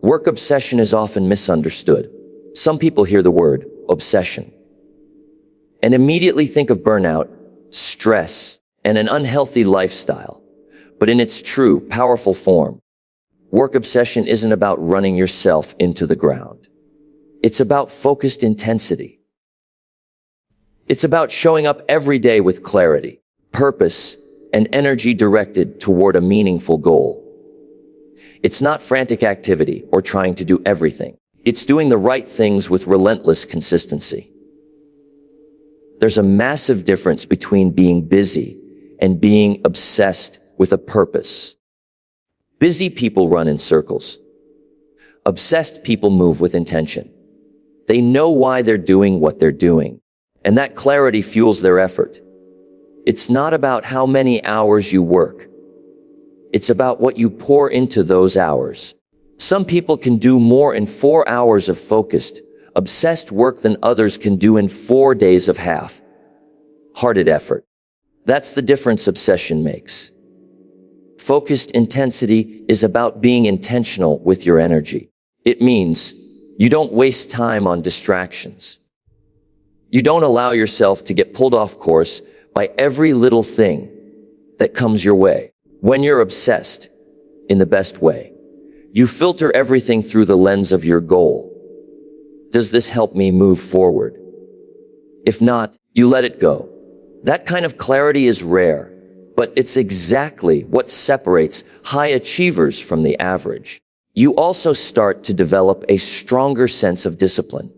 Work obsession is often misunderstood. Some people hear the word obsession and immediately think of burnout, stress, and an unhealthy lifestyle. But in its true, powerful form, work obsession isn't about running yourself into the ground. It's about focused intensity. It's about showing up every day with clarity, purpose, and energy directed toward a meaningful goal. It's not frantic activity or trying to do everything. It's doing the right things with relentless consistency. There's a massive difference between being busy and being obsessed with a purpose. Busy people run in circles. Obsessed people move with intention. They know why they're doing what they're doing, and that clarity fuels their effort. It's not about how many hours you work. It's about what you pour into those hours. Some people can do more in 4 hours of focused, obsessed work than others can do in 4 days of half-hearted effort. That's the difference obsession makes. Focused intensity is about being intentional with your energy. It means you don't waste time on distractions. You don't allow yourself to get pulled off course by every little thing that comes your way. When you're obsessed, in the best way, you filter everything through the lens of your goal. Does this help me move forward? If not, you let it go. That kind of clarity is rare, but it's exactly what separates high achievers from the average. You also start to develop a stronger sense of discipline.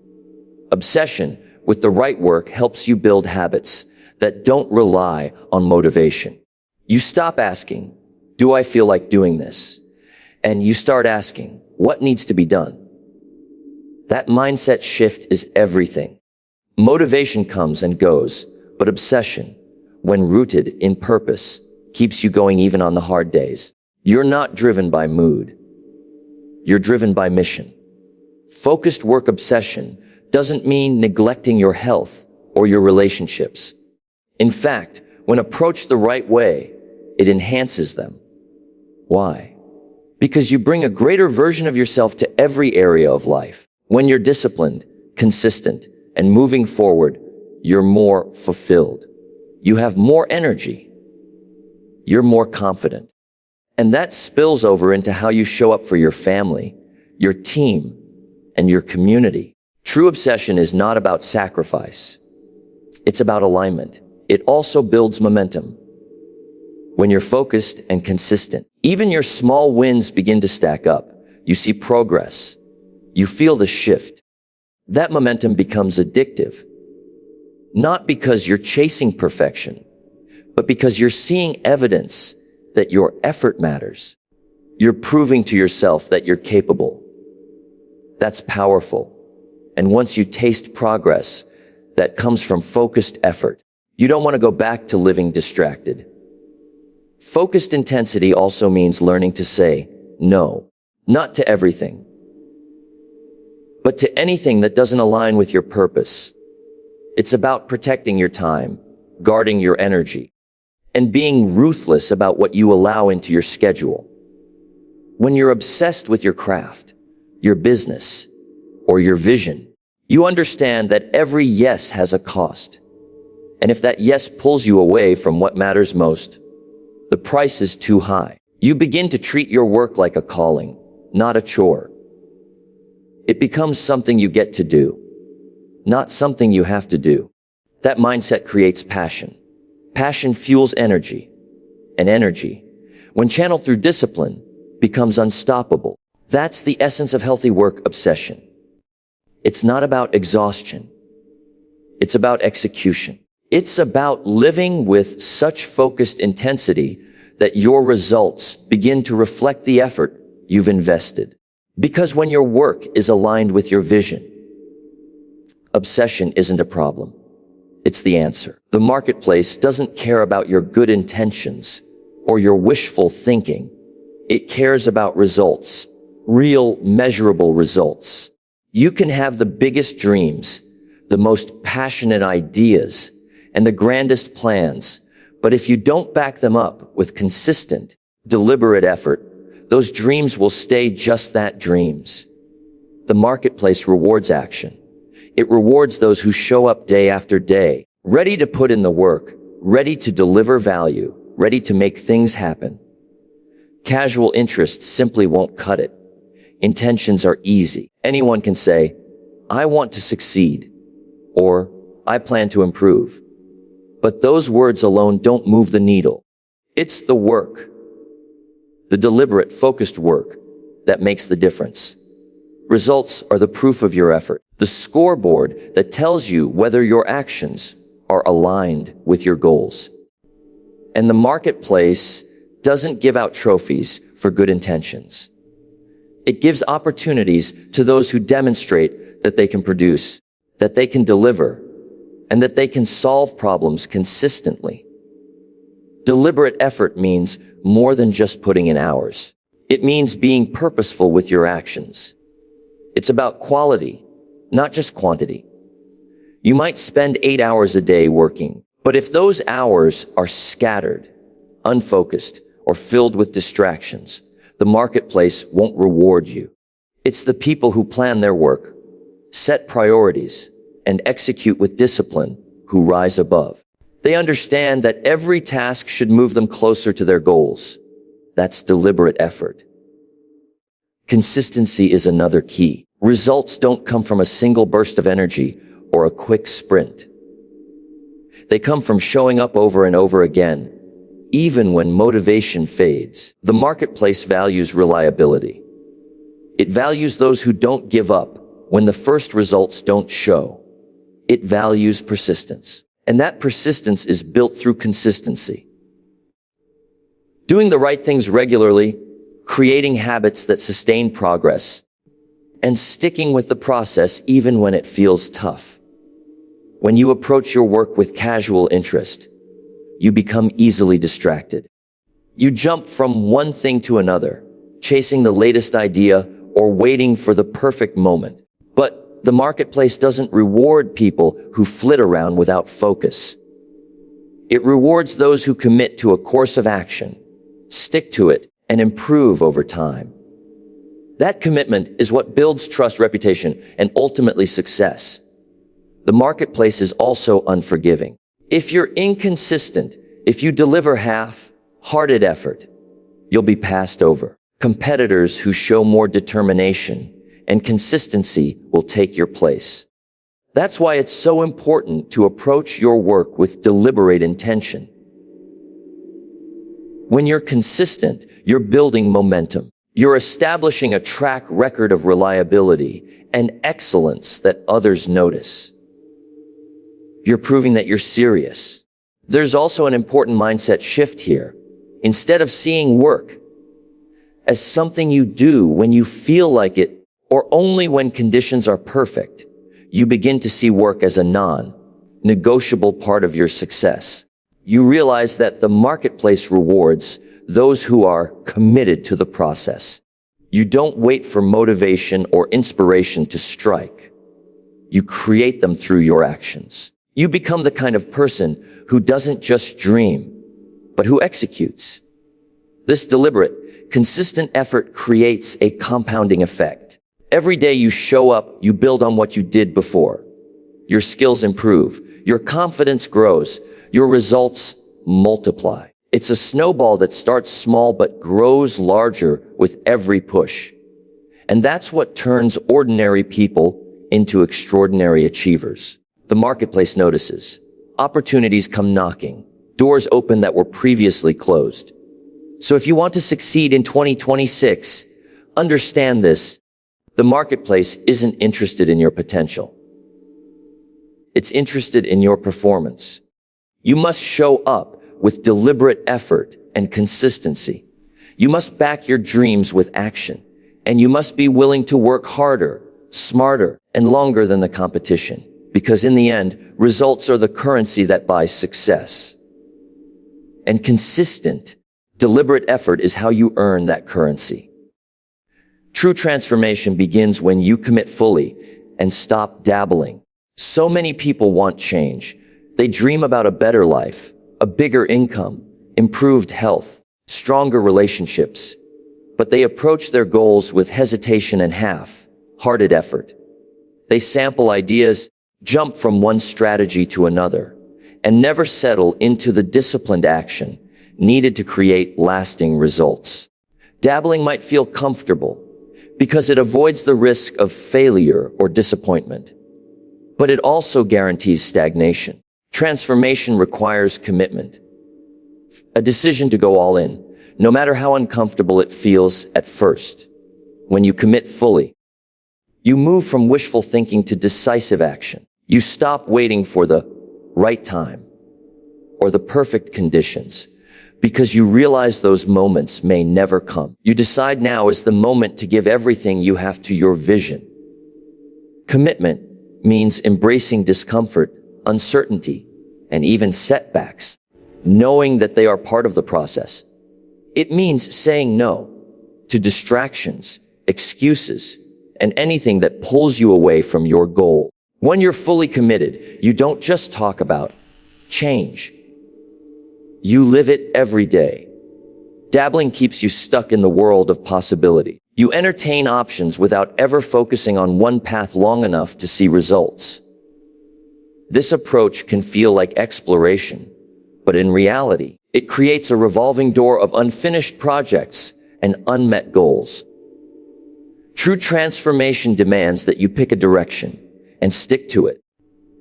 Obsession with the right work helps you build habits that don't rely on motivation. You stop asking, do I feel like doing this? And you start asking, what needs to be done? That mindset shift is everything. Motivation comes and goes, but obsession, when rooted in purpose, keeps you going even on the hard days. You're not driven by mood. You're driven by mission. Focused work obsession doesn't mean neglecting your health or your relationships. In fact, when approached the right way, it enhances them. Why? Because you bring a greater version of yourself to every area of life. When you're disciplined, consistent, and moving forward, you're more fulfilled. You have more energy. You're more confident. And that spills over into how you show up for your family, your team, and your community. True obsession is not about sacrifice. It's about alignment. It also builds momentum. When you're focused and consistent, even your small wins begin to stack up. You see progress. You feel the shift. That momentum becomes addictive. Not because you're chasing perfection, but because you're seeing evidence that your effort matters. You're proving to yourself that you're capable. That's powerful. And once you taste progress that comes from focused effort, you don't want to go back to living distracted. Focused intensity also means learning to say no, not to everything, but to anything that doesn't align with your purpose. It's about protecting your time, guarding your energy, and being ruthless about what you allow into your schedule. When you're obsessed with your craft, your business, or your vision, you understand that every yes has a cost. And if that yes pulls you away from what matters most, the price is too high. You begin to treat your work like a calling, not a chore. It becomes something you get to do, not something you have to do. That mindset creates passion. Passion fuels energy, and energy, when channeled through discipline, becomes unstoppable. That's the essence of healthy work obsession. It's not about exhaustion. It's about execution. It's about living with such focused intensity that your results begin to reflect the effort you've invested. Because when your work is aligned with your vision, obsession isn't a problem. It's the answer. The marketplace doesn't care about your good intentions or your wishful thinking. It cares about results, real measurable results. You can have the biggest dreams, the most passionate ideas, and the grandest plans, but if you don't back them up with consistent, deliberate effort, those dreams will stay just that, dreams. The marketplace rewards action. It rewards those who show up day after day, ready to put in the work, ready to deliver value, ready to make things happen. Casual interests simply won't cut it. Intentions are easy. Anyone can say, "I want to succeed," or "I plan to improve." But those words alone don't move the needle. It's the work, the deliberate, focused work, that makes the difference. Results are the proof of your effort, the scoreboard that tells you whether your actions are aligned with your goals. And the marketplace doesn't give out trophies for good intentions. It gives opportunities to those who demonstrate that they can produce, that they can deliver, and that they can solve problems consistently. Deliberate effort means more than just putting in hours. It means being purposeful with your actions. It's about quality, not just quantity. You might spend 8 hours a day working, but if those hours are scattered, unfocused, or filled with distractions, the marketplace won't reward you. It's the people who plan their work, set priorities, and execute with discipline who rise above. They understand that every task should move them closer to their goals. That's deliberate effort. Consistency is another key. Results don't come from a single burst of energy or a quick sprint. They come from showing up over and over again, even when motivation fades. The marketplace values reliability. It values those who don't give up when the first results don't show. It values persistence. And that persistence is built through consistency. Doing the right things regularly, creating habits that sustain progress, and sticking with the process even when it feels tough. When you approach your work with casual interest, you become easily distracted. You jump from one thing to another, chasing the latest idea or waiting for the perfect moment. But the marketplace doesn't reward people who flit around without focus. It rewards those who commit to a course of action, stick to it, and improve over time. That commitment is what builds trust, reputation, and ultimately success. The marketplace is also unforgiving. If you're inconsistent, if you deliver half-hearted effort, you'll be passed over. Competitors who show more determination and consistency will take your place. That's why it's so important to approach your work with deliberate intention. When you're consistent, you're building momentum. You're establishing a track record of reliability and excellence that others notice. You're proving that you're serious. There's also an important mindset shift here. Instead of seeing work as something you do when you feel like it, or only when conditions are perfect, you begin to see work as a non-negotiable part of your success. You realize that the marketplace rewards those who are committed to the process. You don't wait for motivation or inspiration to strike. You create them through your actions. You become the kind of person who doesn't just dream, but who executes. This deliberate, consistent effort creates a compounding effect. Every day you show up, you build on what you did before. Your skills improve, your confidence grows, your results multiply. It's a snowball that starts small but grows larger with every push. And that's what turns ordinary people into extraordinary achievers. The marketplace notices. Opportunities come knocking. Doors open that were previously closed. So if you want to succeed in 2026, understand this. The marketplace isn't interested in your potential. It's interested in your performance. You must show up with deliberate effort and consistency. You must back your dreams with action, and you must be willing to work harder, smarter, and longer than the competition, because in the end, results are the currency that buys success. And consistent, deliberate effort is how you earn that currency. True transformation begins when you commit fully and stop dabbling. So many people want change. They dream about a better life, a bigger income, improved health, stronger relationships. but they approach their goals with hesitation and half-hearted effort. They sample ideas, jump from one strategy to another, and never settle into the disciplined action needed to create lasting results. Dabbling might feel comfortable because it avoids the risk of failure or disappointment, but it also guarantees stagnation. Transformation requires commitment, a decision to go all in, no matter how uncomfortable it feels at first. When you commit fully, you move from wishful thinking to decisive action. You stop waiting for the right time or the perfect conditions because you realize those moments may never come. You decide now is the moment to give everything you have to your vision. Commitment means embracing discomfort, uncertainty, and even setbacks, knowing that they are part of the process. It means saying no to distractions, excuses, and anything that pulls you away from your goal. When you're fully committed, you don't just talk about change. You live it every day. Dabbling keeps you stuck in the world of possibility. You entertain options without ever focusing on one path long enough to see results. This approach can feel like exploration, but in reality, it creates a revolving door of unfinished projects and unmet goals. True transformation demands that you pick a direction and stick to it.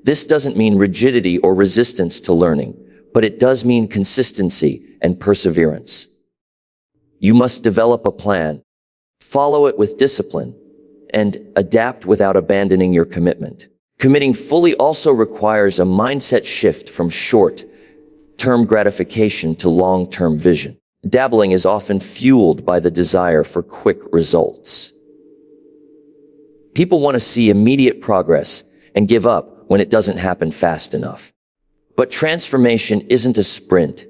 This doesn't mean rigidity or resistance to learning, but it does mean consistency and perseverance. You must develop a plan, follow it with discipline, and adapt without abandoning your commitment. Committing fully also requires a mindset shift from short-term gratification to long-term vision. Dabbling is often fueled by the desire for quick results. People want to see immediate progress and give up when it doesn't happen fast enough. But transformation isn't a sprint,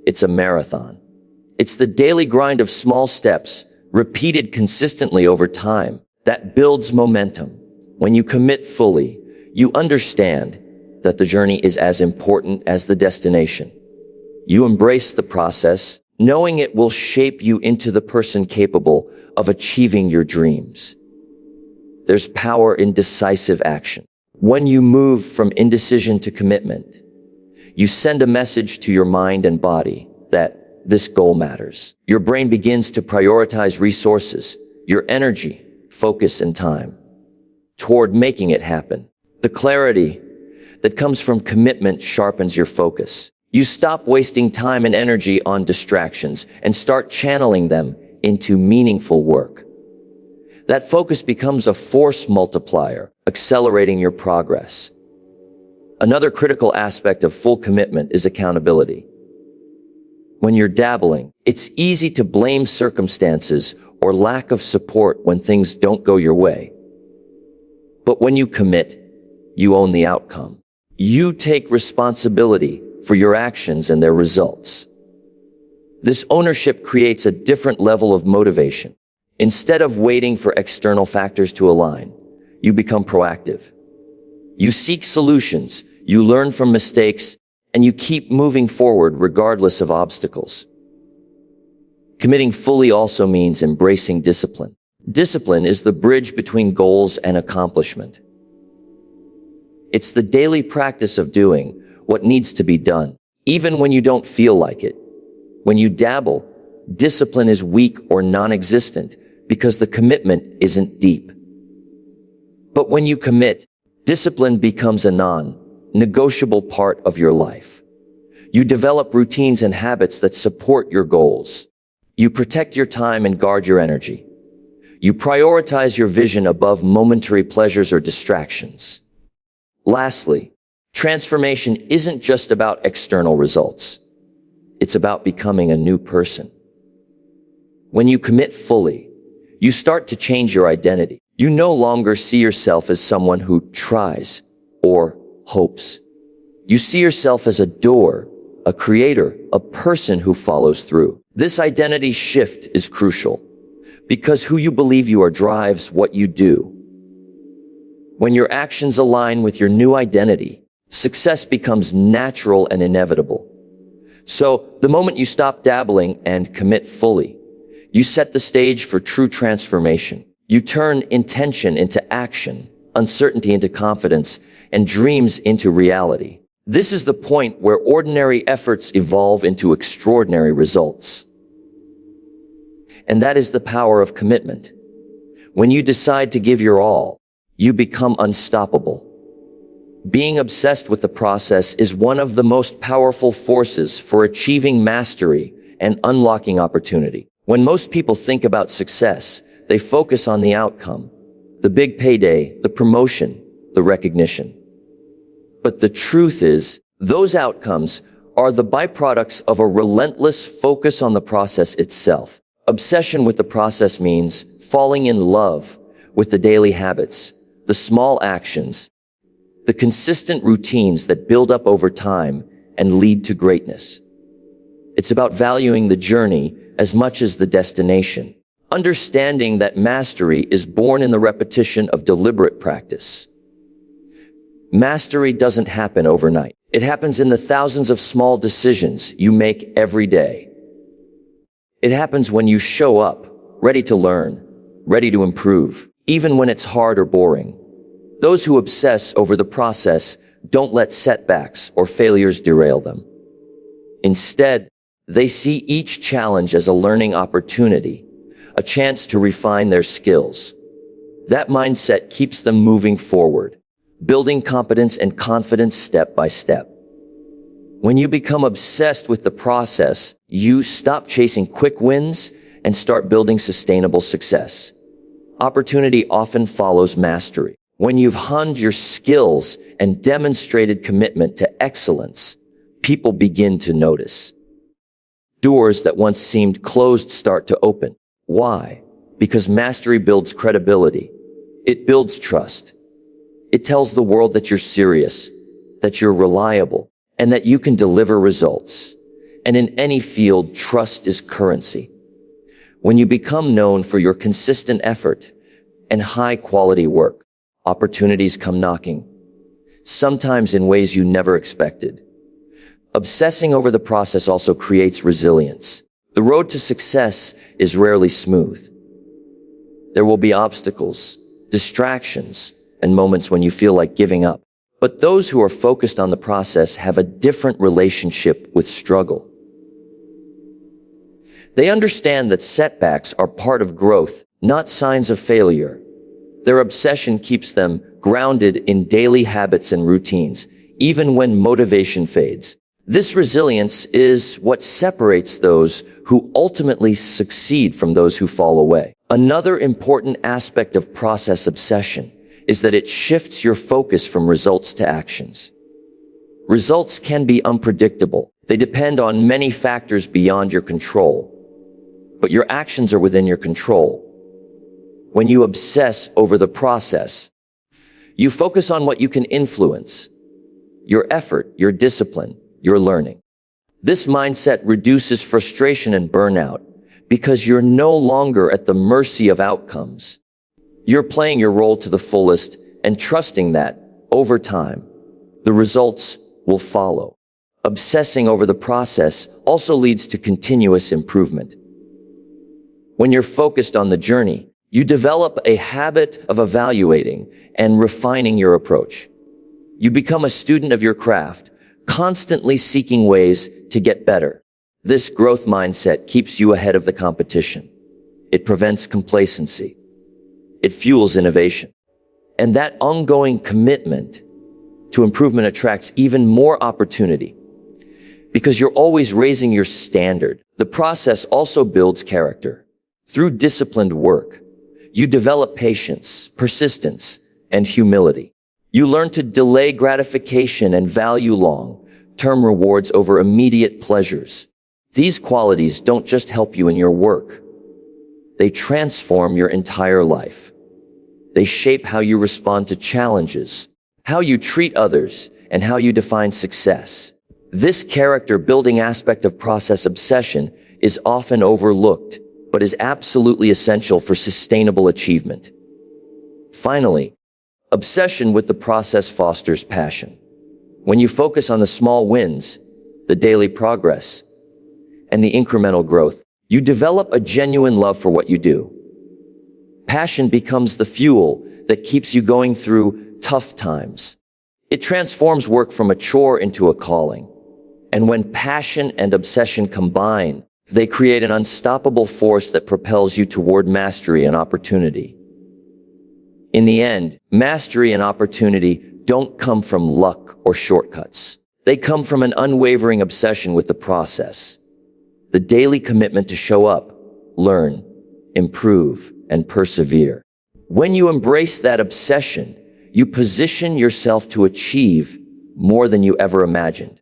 it's a marathon. It's the daily grind of small steps, repeated consistently over time, that builds momentum. When you commit fully, you understand that the journey is as important as the destination. You embrace the process, knowing it will shape you into the person capable of achieving your dreams. There's power in decisive action. When you move from indecision to commitment, you send a message to your mind and body that this goal matters. Your brain begins to prioritize resources, your energy, focus, and time toward making it happen. The clarity that comes from commitment sharpens your focus. You stop wasting time and energy on distractions and start channeling them into meaningful work. That focus becomes a force multiplier, accelerating your progress. Another critical aspect of full commitment is accountability. When you're dabbling, it's easy to blame circumstances or lack of support when things don't go your way. But when you commit, you own the outcome. You take responsibility for your actions and their results. This ownership creates a different level of motivation. Instead of waiting for external factors to align, you become proactive. You seek solutions, you learn from mistakes, and you keep moving forward regardless of obstacles. Committing fully also means embracing discipline. Discipline is the bridge between goals and accomplishment. It's the daily practice of doing what needs to be done, even when you don't feel like it. When you dabble, discipline is weak or non-existent because the commitment isn't deep. But when you commit, discipline becomes a non-negotiable part of your life. You develop routines and habits that support your goals. You protect your time and guard your energy. You prioritize your vision above momentary pleasures or distractions. Lastly, transformation isn't just about external results. It's about becoming a new person. When you commit fully, you start to change your identity. You no longer see yourself as someone who tries or hopes. You see yourself as a doer, a creator, a person who follows through. This identity shift is crucial because who you believe you are drives what you do. When your actions align with your new identity, success becomes natural and inevitable. So, the moment you stop dabbling and commit fully, You set the stage for true transformation. You turn intention into action, uncertainty into confidence, and dreams into reality. This is the point where ordinary efforts evolve into extraordinary results. And that is the power of commitment. When you decide to give your all, you become unstoppable. Being obsessed with the process is one of the most powerful forces for achieving mastery and unlocking opportunity. When most people think about success, they focus on the outcome, the big payday, the promotion, the recognition. But the truth is, those outcomes are the byproducts of a relentless focus on the process itself. Obsession with the process means falling in love with the daily habits, the small actions, the consistent routines that build up over time and lead to greatness. It's about valuing the journey as much as the destination, understanding that mastery is born in the repetition of deliberate practice. Mastery doesn't happen overnight. It happens in the thousands of small decisions you make every day. It happens when you show up, ready to learn, ready to improve, even when it's hard or boring. Those who obsess over the process don't let setbacks or failures derail them. Instead, they see each challenge as a learning opportunity, a chance to refine their skills. That mindset keeps them moving forward, building competence and confidence step by step. When you become obsessed with the process, you stop chasing quick wins and start building sustainable success. Opportunity often follows mastery. When you've honed your skills and demonstrated commitment to excellence, people begin to notice. Doors that once seemed closed start to open. Why? Because mastery builds credibility. It builds trust. It tells the world that you're serious, that you're reliable, and that you can deliver results. And in any field, trust is currency. When you become known for your consistent effort and high-quality work, opportunities come knocking, sometimes in ways you never expected. Obsessing over the process also creates resilience. The road to success is rarely smooth. There will be obstacles, distractions, and moments when you feel like giving up. But those who are focused on the process have a different relationship with struggle. They understand that setbacks are part of growth, not signs of failure. Their obsession keeps them grounded in daily habits and routines, even when motivation fades. This resilience is what separates those who ultimately succeed from those who fall away. Another important aspect of process obsession is that it shifts your focus from results to actions. Results can be unpredictable. They depend on many factors beyond your control, but your actions are within your control. When you obsess over the process, you focus on what you can influence, your effort, your discipline, your learning. This mindset reduces frustration and burnout because you're no longer at the mercy of outcomes. You're playing your role to the fullest and trusting that, over time, the results will follow. Obsessing over the process also leads to continuous improvement. When you're focused on the journey, you develop a habit of evaluating and refining your approach. You become a student of your craft, constantly seeking ways to get better. This growth mindset keeps you ahead of the competition. It prevents complacency. It fuels innovation. And that ongoing commitment to improvement attracts even more opportunity because you're always raising your standard. The process also builds character. Through disciplined work, you develop patience, persistence, and humility. You learn to delay gratification and value long-term rewards over immediate pleasures. These qualities don't just help you in your work. They transform your entire life. They shape how you respond to challenges, how you treat others, and how you define success. This character-building aspect of process obsession is often overlooked, but is absolutely essential for sustainable achievement. Finally, obsession with the process fosters passion. When you focus on the small wins, the daily progress, and the incremental growth, You develop a genuine love for what you do. Passion becomes the fuel that keeps you going through tough times. It transforms work from a chore into a calling. And when passion and obsession combine, they create an unstoppable force that propels you toward mastery and opportunity. In the end, mastery and opportunity don't come from luck or shortcuts. They come from an unwavering obsession with the process. The daily commitment to show up, learn, improve, and persevere. When you embrace that obsession, you position yourself to achieve more than you ever imagined.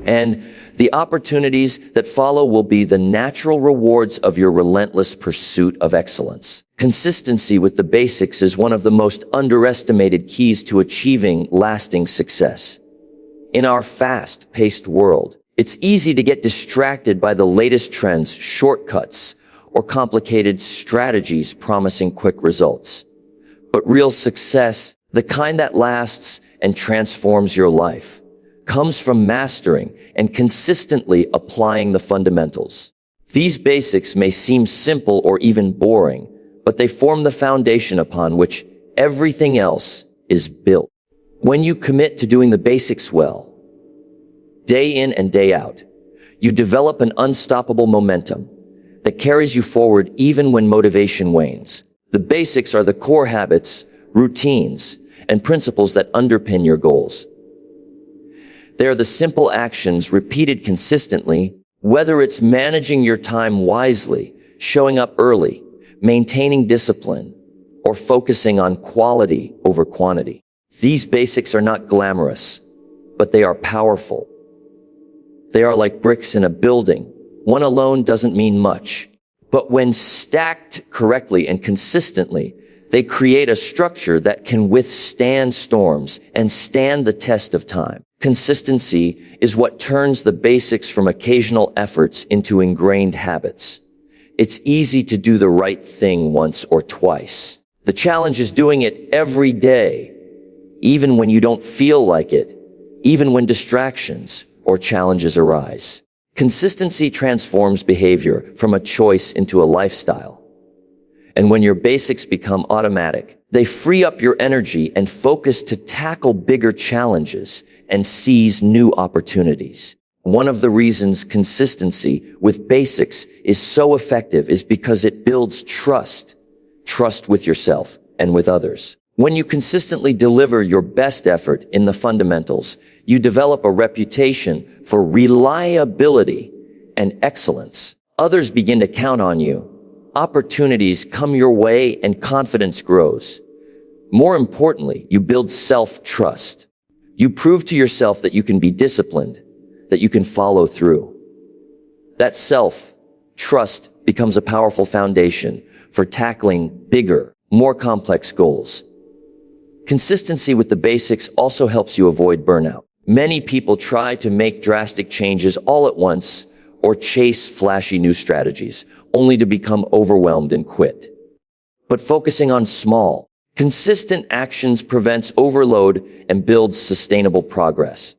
And the opportunities that follow will be the natural rewards of your relentless pursuit of excellence. Consistency with the basics is one of the most underestimated keys to achieving lasting success. In our fast-paced world, it's easy to get distracted by the latest trends, shortcuts, or complicated strategies promising quick results. But real success, the kind that lasts and transforms your life, comes from mastering and consistently applying the fundamentals. These basics may seem simple or even boring, but they form the foundation upon which everything else is built. When you commit to doing the basics well, day in and day out, you develop an unstoppable momentum that carries you forward even when motivation wanes. The basics are the core habits, routines, and principles that underpin your goals. They are the simple actions repeated consistently, whether it's managing your time wisely, showing up early, maintaining discipline, or focusing on quality over quantity. These basics are not glamorous, but they are powerful. They are like bricks in a building. One alone doesn't mean much, but when stacked correctly and consistently, they create a structure that can withstand storms and stand the test of time. Consistency is what turns the basics from occasional efforts into ingrained habits. It's easy to do the right thing once or twice. The challenge is doing it every day, even when you don't feel like it, even when distractions or challenges arise. Consistency transforms behavior from a choice into a lifestyle. And when your basics become automatic, they free up your energy and focus to tackle bigger challenges and seize new opportunities. One of the reasons consistency with basics is so effective is because it builds trust with yourself and with others. When you consistently deliver your best effort in the fundamentals, you develop a reputation for reliability and excellence. Others begin to count on you. Opportunities come your way and confidence grows. More importantly, you build self-trust. You prove to yourself that you can be disciplined, that you can follow through. That self-trust becomes a powerful foundation for tackling bigger, more complex goals. Consistency with the basics also helps you avoid burnout. Many people try to make drastic changes all at once or chase flashy new strategies, only to become overwhelmed and quit. But focusing on small, consistent actions prevents overload and builds sustainable progress.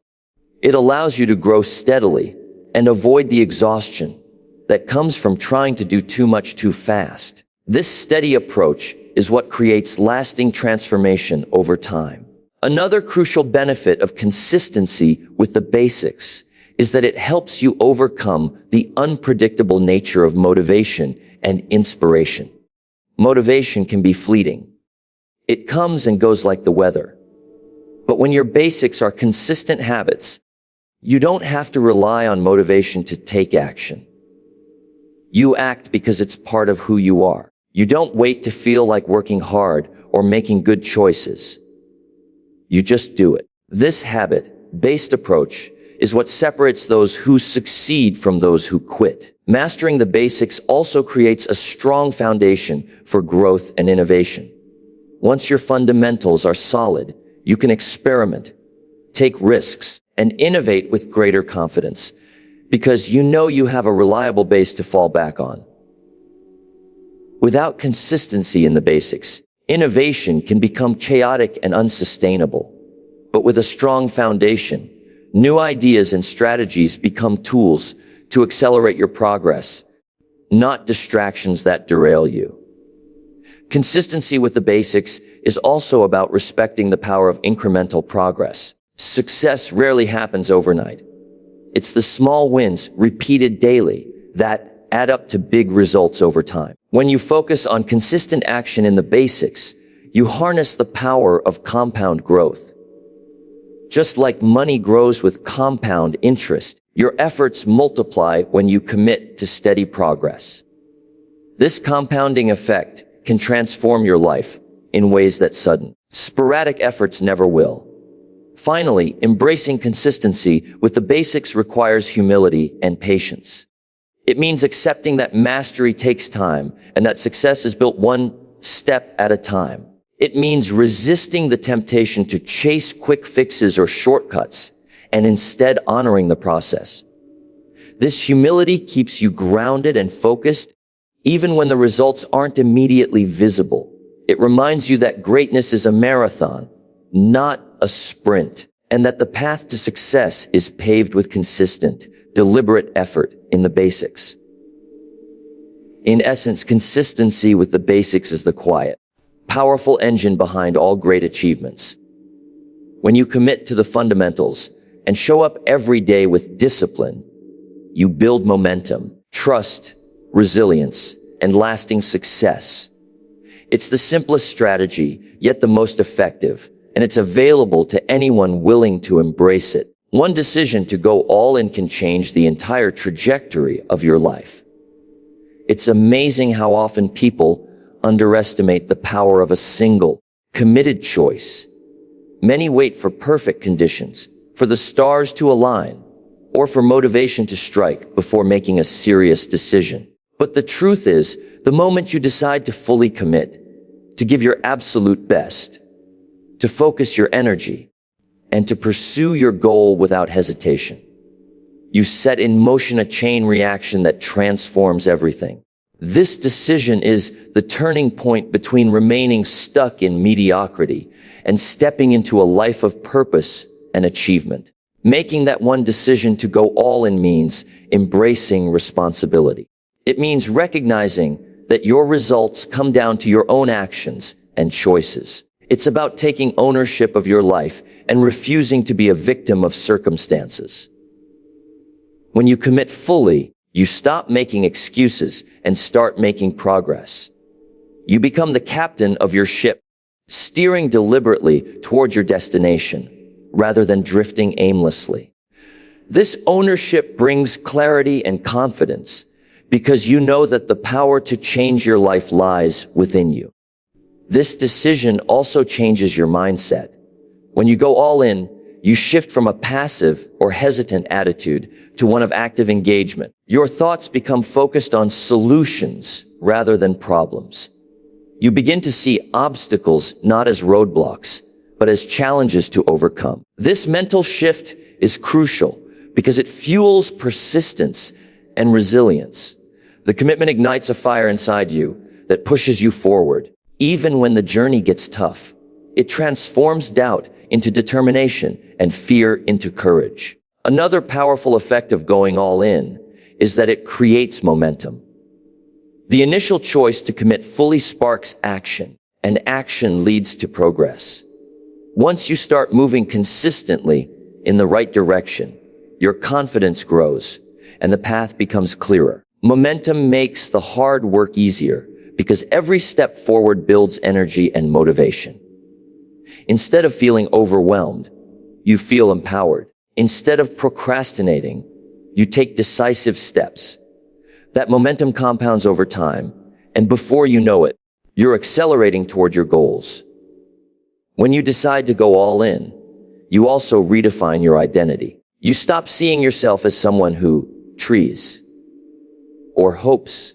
It allows you to grow steadily and avoid the exhaustion that comes from trying to do too much too fast. This steady approach is what creates lasting transformation over time. Another crucial benefit of consistency with the basics is that it helps you overcome the unpredictable nature of motivation and inspiration. Motivation can be fleeting. It comes and goes like the weather. But when your basics are consistent habits, you don't have to rely on motivation to take action. You act because it's part of who you are. You don't wait to feel like working hard or making good choices. You just do it. This habit-based approach is what separates those who succeed from those who quit. Mastering the basics also creates a strong foundation for growth and innovation. Once your fundamentals are solid, you can experiment, take risks, and innovate with greater confidence because you know you have a reliable base to fall back on. Without consistency in the basics, innovation can become chaotic and unsustainable. But with a strong foundation, new ideas and strategies become tools to accelerate your progress. not distractions that derail you. Consistency with the basics is also about respecting the power of incremental progress. Success rarely happens overnight. It's the small wins repeated daily that add up to big results over time. When you focus on consistent action in the basics, you harness the power of compound growth. Just like money grows with compound interest, your efforts multiply when you commit to steady progress. This compounding effect can transform your life in ways that sudden, sporadic efforts never will. Finally, embracing consistency with the basics requires humility and patience. It means accepting that mastery takes time and that success is built one step at a time. It means resisting the temptation to chase quick fixes or shortcuts and instead honoring the process. This humility keeps you grounded and focused even when the results aren't immediately visible. It reminds you that greatness is a marathon, not a sprint, and that the path to success is paved with consistent, deliberate effort in the basics. In essence, consistency with the basics is the quiet, powerful engine behind all great achievements. When you commit to the fundamentals and show up every day with discipline, you build momentum, trust, resilience, and lasting success. It's the simplest strategy, yet the most effective, and it's available to anyone willing to embrace it. One decision to go all in can change the entire trajectory of your life. It's amazing how often people underestimate the power of a single, committed choice. Many wait for perfect conditions, for the stars to align, or for motivation to strike before making a serious decision. But the truth is, the moment you decide to fully commit, to give your absolute best, to focus your energy, and to pursue your goal without hesitation, you set in motion a chain reaction that transforms everything. This decision is the turning point between remaining stuck in mediocrity and stepping into a life of purpose and achievement. Making that one decision to go all in means embracing responsibility. It means recognizing that your results come down to your own actions and choices. It's about taking ownership of your life and refusing to be a victim of circumstances. When you commit fully, you stop making excuses and start making progress. You become the captain of your ship, steering deliberately toward your destination, rather than drifting aimlessly. This ownership brings clarity and confidence because you know that the power to change your life lies within you. This decision also changes your mindset. When you go all in, you shift from a passive or hesitant attitude to one of active engagement. Your thoughts become focused on solutions rather than problems. You begin to see obstacles not as roadblocks, but as challenges to overcome. This mental shift is crucial because it fuels persistence and resilience. The commitment ignites a fire inside you that pushes you forward, even when the journey gets tough. It transforms doubt into determination and fear into courage. Another powerful effect of going all in is that it creates momentum. The initial choice to commit fully sparks action, and action leads to progress. Once you start moving consistently in the right direction, your confidence grows and the path becomes clearer. Momentum makes the hard work easier because every step forward builds energy and motivation. Instead of feeling overwhelmed, you feel empowered. Instead of procrastinating, you take decisive steps. That momentum compounds over time, and before you know it, you're accelerating toward your goals. When you decide to go all in, you also redefine your identity. You stop seeing yourself as someone who trees or hopes,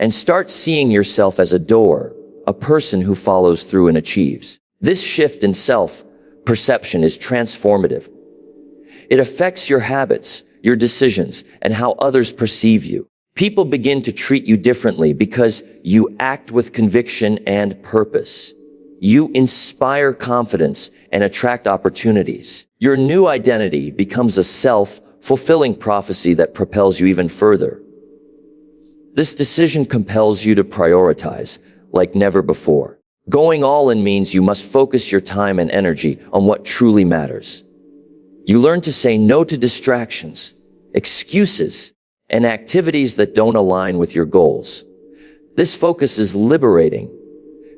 and start seeing yourself as a doer, a person who follows through and achieves. This shift in self-perception is transformative. It affects your habits, your decisions, and how others perceive you. People begin to treat you differently because you act with conviction and purpose. You inspire confidence and attract opportunities. Your new identity becomes a self-fulfilling prophecy that propels you even further. This decision compels you to prioritize like never before. Going all in means you must focus your time and energy on what truly matters. You learn to say no to distractions, excuses, and activities that don't align with your goals. This focus is liberating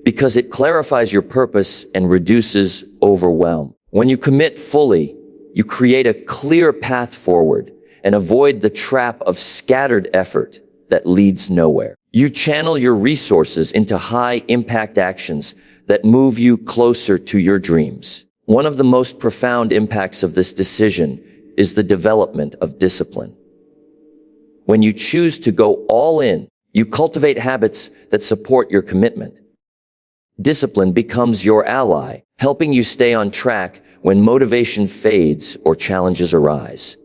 because it clarifies your purpose and reduces overwhelm. When you commit fully, you create a clear path forward and avoid the trap of scattered effort that leads nowhere. You channel your resources into high-impact actions that move you closer to your dreams. One of the most profound impacts of this decision is the development of discipline. When you choose to go all in, you cultivate habits that support your commitment. Discipline becomes your ally, helping you stay on track when motivation fades or challenges arise.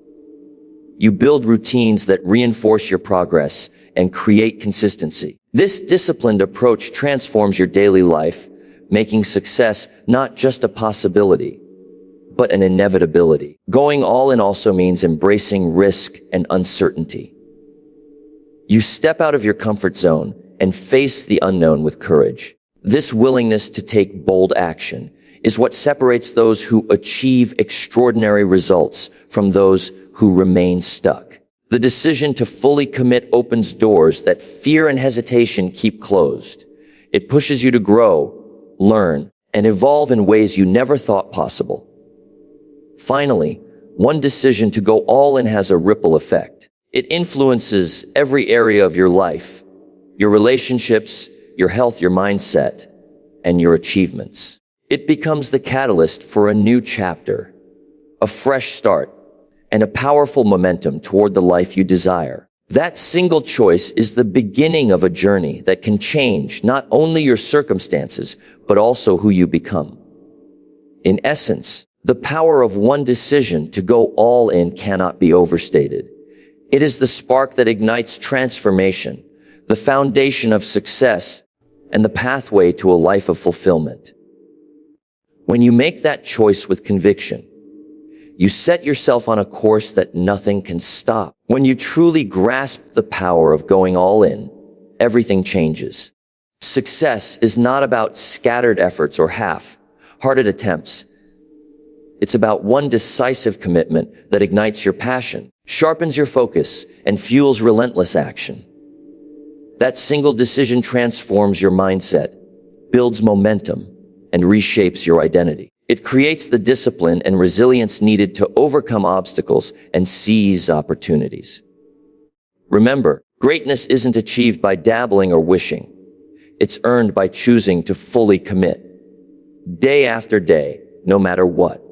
You build routines that reinforce your progress and create consistency. This disciplined approach transforms your daily life, making success not just a possibility, but an inevitability. Going all in also means embracing risk and uncertainty. You step out of your comfort zone and face the unknown with courage. This willingness to take bold action is what separates those who achieve extraordinary results from those who remain stuck. The decision to fully commit opens doors that fear and hesitation keep closed. It pushes you to grow, learn, and evolve in ways you never thought possible. Finally, one decision to go all in has a ripple effect. It influences every area of your life, your relationships, your health, your mindset, and your achievements. It becomes the catalyst for a new chapter, a fresh start, and a powerful momentum toward the life you desire. That single choice is the beginning of a journey that can change not only your circumstances, but also who you become. In essence, the power of one decision to go all in cannot be overstated. It is the spark that ignites transformation, the foundation of success, and the pathway to a life of fulfillment. When you make that choice with conviction, you set yourself on a course that nothing can stop. When you truly grasp the power of going all in, everything changes. Success is not about scattered efforts or half-hearted attempts. It's about one decisive commitment that ignites your passion, sharpens your focus, and fuels relentless action. That single decision transforms your mindset, builds momentum, and reshapes your identity. It creates the discipline and resilience needed to overcome obstacles and seize opportunities. Remember, greatness isn't achieved by dabbling or wishing. It's earned by choosing to fully commit, day after day, no matter what.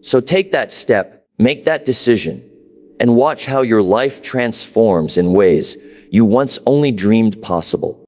So take that step, make that decision, and watch how your life transforms in ways you once only dreamed possible.